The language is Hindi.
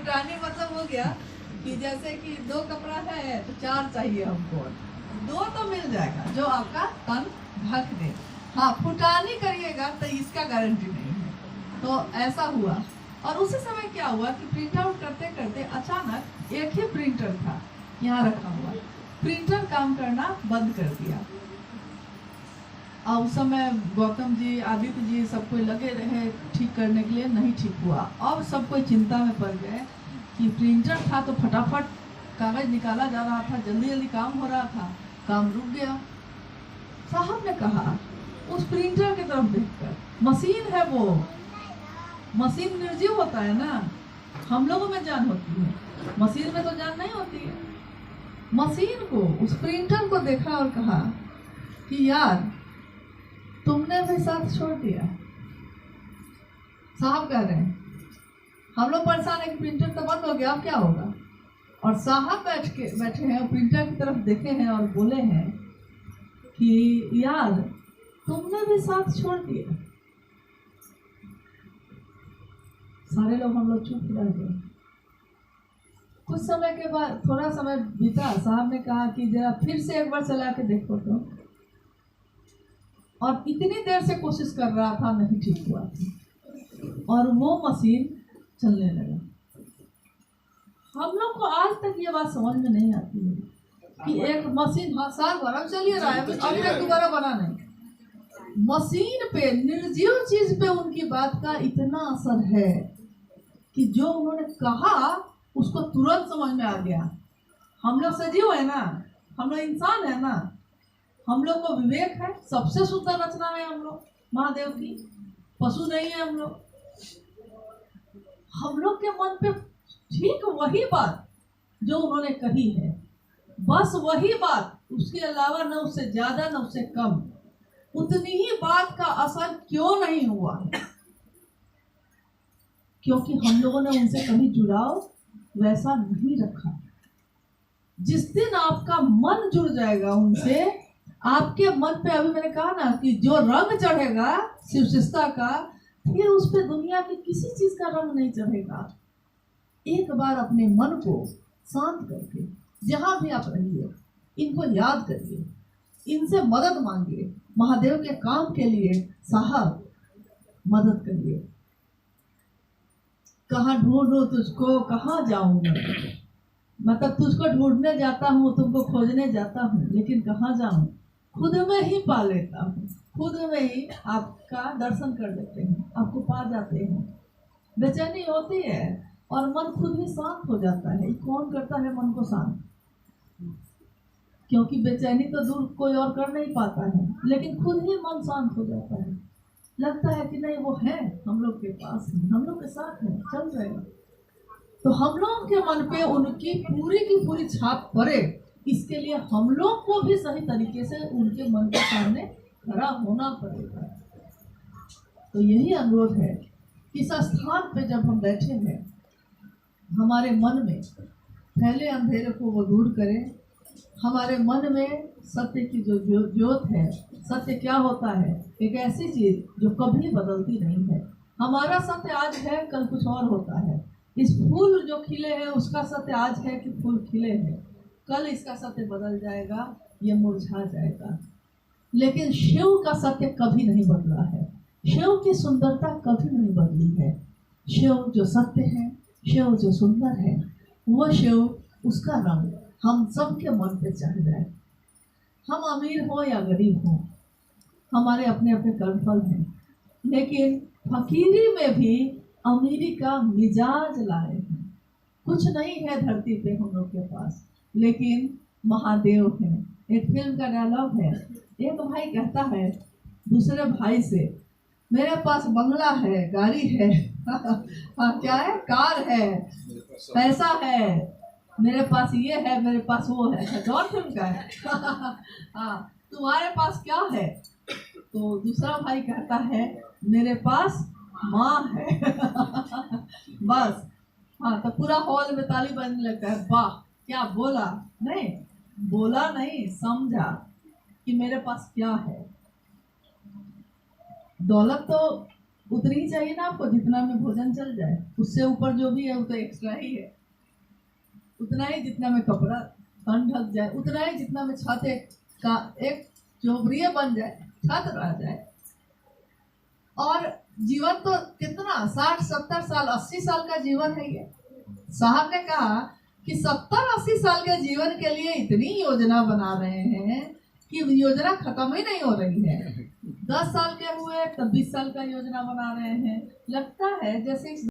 फुटानी मतलब हो गया कि जैसे कि 2 कपड़ा है तो 4 चाहिए हमको, 2 तो मिल जाएगा जो आपका तन ढक दे। हाँ, फुटानी करिएगा तो इसका गारंटी नहीं है। तो ऐसा हुआ। और उसी समय क्या हुआ कि प्रिंट आउट करते करते अचानक एक ही प्रिंटर था यहाँ रखा हुआ, प्रिंटर काम करना बंद कर दिया। और उस समय गौतम जी, आदित्य जी सब कोई लगे रहे ठीक करने के लिए, नहीं ठीक हुआ। अब सब कोई चिंता में पड़ गए कि प्रिंटर था तो फटाफट कागज निकाला जा रहा था, जल्दी जल्दी काम हो रहा था, काम रुक गया। साहब ने कहा उस प्रिंटर की तरफ देखकर, मशीन है वो, मशीन निर्जीव होता है ना, हम लोगों में जान होती है, मशीन में तो जान नहीं होती है। मशीन को, उस प्रिंटर को देखा और कहा कि यार तुमने भी साथ छोड़ दिया। साहब कह रहे हैं हम लोग परेशान है कि प्रिंटर तो बंद हो गया, अब क्या होगा। और साहब बैठे हैं, प्रिंटर की तरफ देखे हैं और बोले हैं कि यार तुमने भी साथ छोड़ दिया। सारे लोग, हम लोग चुप रह गए। कुछ समय के बाद, थोड़ा समय बीता, साहब ने कहा कि जरा फिर से एक बार चला के देखो तो। और इतनी देर से कोशिश कर रहा था, नहीं ठीक हुआ था और वो मशीन चलने लगा। हम लोग को आज तक ये बात समझ में नहीं आती है कि एक मशीन, हाँ साल भर अब चलिए रहा है, अभी तक दोबारा बना नहीं। मशीन पे, निर्जीव चीज पे उनकी बात का इतना असर है कि जो उन्होंने कहा उसको तुरंत समझ में आ गया। हम लोग सजीव है ना, हम लोग इंसान है ना, हम लोग को विवेक है, सबसे सुंदर रचना है हम लोग महादेव की, पशु नहीं है हम लोग। हम लोग के मन पे ठीक वही बात जो उन्होंने कही है, बस वही बात, उसके अलावा न उससे ज्यादा न उससे कम, उतनी ही बात का असर क्यों नहीं हुआ? क्योंकि हम लोगों ने उनसे कभी जुड़ाव वैसा नहीं रखा। जिस दिन आपका मन जुड़ जाएगा उनसे, आपके मन पे, अभी मैंने कहा ना कि जो रंग चढ़ेगा शिवशिष्टा का, फिर उस पे दुनिया की किसी चीज का रंग नहीं चढ़ेगा। एक बार अपने मन को शांत करके जहां भी आप रहिए, इनको याद करिए, इनसे मदद मांगिए, महादेव के काम के लिए साहब मदद करिए। कहाँ ढूंढूं तुझको, कहाँ जाऊं मैं, मतलब तुझको ढूंढने जाता हूँ, तुमको खोजने जाता हूँ, लेकिन कहाँ जाऊं, खुद में ही पा लेता हूँ, खुद में ही आपका दर्शन कर लेते हैं, आपको पा जाते हैं। बेचैनी होती है और मन खुद ही शांत हो जाता है। कौन करता है मन को शांत? क्योंकि बेचैनी तो दूर कोई और कर नहीं पाता है, लेकिन खुद ही मन शांत हो जाता है। लगता है कि नहीं, वो है हम लोग के पास, हम लोग के साथ है, चल जाएगा। तो हम लोग के मन पे उनकी पूरी की पूरी छाप पड़े, इसके लिए हम लोग को भी सही तरीके से उनके मन के सामने खड़ा होना पड़ेगा। तो यही अनुरोध है, इस स्थान पे जब हम बैठे हैं, हमारे मन में फैले अंधेरे को वो दूर करें। हमारे मन में सत्य की जो ज्योत है, सत्य क्या होता है, एक ऐसी चीज जो कभी बदलती नहीं है। हमारा सत्य आज है, कल कुछ और होता है। इस फूल जो खिले हैं उसका सत्य आज है कि फूल खिले हैं, कल इसका सत्य बदल जाएगा, ये मुरझा जाएगा। लेकिन शिव का सत्य कभी नहीं बदला है, शिव की सुंदरता कभी नहीं बदली है। शिव जो सत्य है, शिव जो सुंदर है, वो शिव, उसका रंग हम सबके मन पे चढ़ जाए। हम अमीर हो या गरीब हो, हमारे अपने अपने कर्मफल हैं, लेकिन फकीरी में भी अमीरी का मिजाज लाए हैं। कुछ नहीं है धरती पे हम लोग के पास, लेकिन महादेव है। एक फिल्म का डायलॉग है, एक भाई कहता है दूसरे भाई से, मेरे पास बंगला है, गाड़ी है हाँ, क्या है, कार है, पैसा है, मेरे पास ये है, मेरे पास वो है। जॉन फिल्म का है हाँ, तुम्हारे पास क्या है? तो दूसरा भाई कहता है, मेरे पास माँ है बस। हाँ, तो पूरा हॉल में ताली बजने लगता है, वाह क्या बोला। नहीं बोला, नहीं समझा कि मेरे पास क्या है। दौलत तो उतनी ही चाहिए ना आपको जितना में भोजन चल जाए, उससे ऊपर जो भी है वो तो एक्स्ट्रा ही है। उतना ही जितना में कपड़ा तन ढक जाए, उतना ही जितना में छत का एक चौबरिया बन जाए, छत रह जाए। और जीवन तो कितना 60-70 साल 80 साल का जीवन है ये। साहब ने कहा कि 70-80 साल के जीवन के लिए इतनी योजना बना रहे हैं कि योजना खत्म ही नहीं हो रही है। 10 साल के हुए तब 20 साल का योजना बना रहे हैं। लगता है जैसे